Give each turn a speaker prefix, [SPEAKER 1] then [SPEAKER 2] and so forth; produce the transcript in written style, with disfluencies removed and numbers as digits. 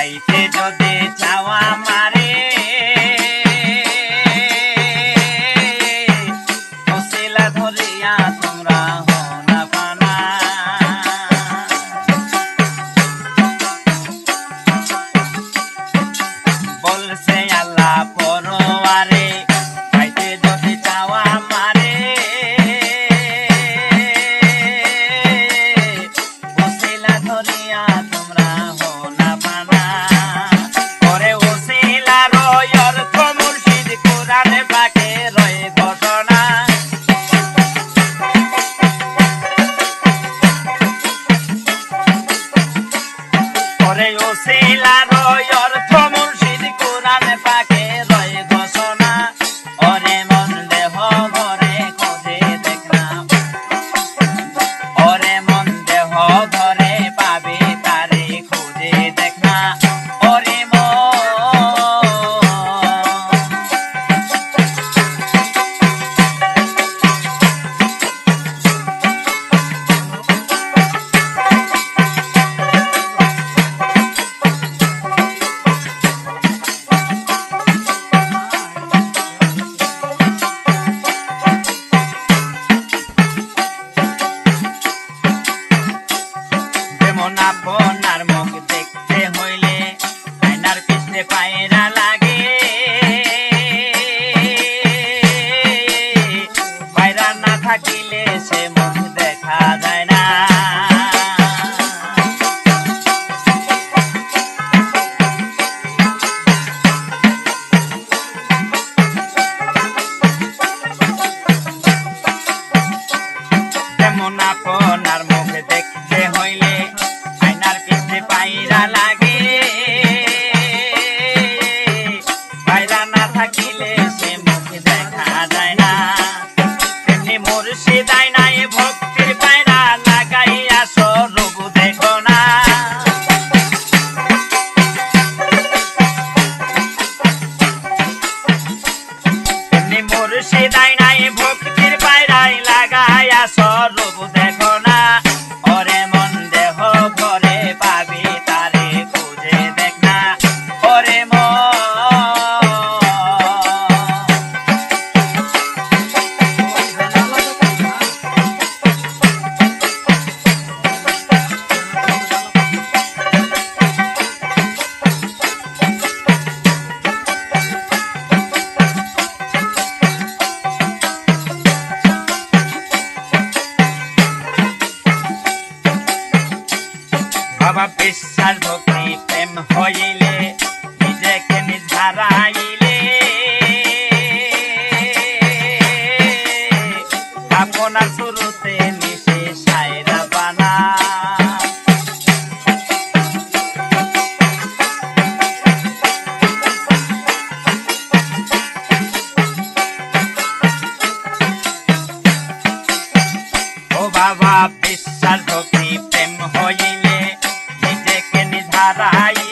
[SPEAKER 1] পাইতে যদি চাওয়া মারে ওসিলা ধরিয়া তোমরা হনা পানা বলছে আল্লাহ পরোয়ারে পাইতে যদি চাওয়া মারে ওসিলা ধরিয়া তোমরা হনা পানা পরে ওসিলার অর্থ মুর্শিদ কোরআনে পাকে রয়ে ঘটনা পরে ওসিলার অর্থ মুর্শিদ কোরআনে পাকে রয়ে ঘোষণা ওরে মন দেহ ঘরে খোঁজে দেখনা ওরে মন দেহ ঘরে পাবে তারে খোঁজে দেখনা ওরে আপনার মুখ দেখতে হইলে আয়নার পিছনে পায়রা লাগে পায়রা না থাকিলে সে মুখ দেখা যায় না যেমন আপনার মুখ দেখতে হইলে পায়রা লাগে পায়রা না থাকিলে সে মুখ দেখা যায় না তেমনি মুর্শিদ আয়নায় ভক্তির পায়রা লাগাইয়া স্বরূপ দেখো না তেমনি মুর্শিদ আয়নায় ভক্তির পায়রায় লাগাইয়া স্বরূপ দেখো না ওরে মন দেহ ঘরে পাবি তারে খুঁজে দেখনা ওরে বাবা বিশ্বাস ভক্তি প্রেম হইলে নিজেকে নিজ হারাইলে আপনার শুরুতে মিশে সায়রা বানা ও বাবা বিশ্বাস ভক্তি প্রেম হইলে নিজেকে নিজ হারাইলে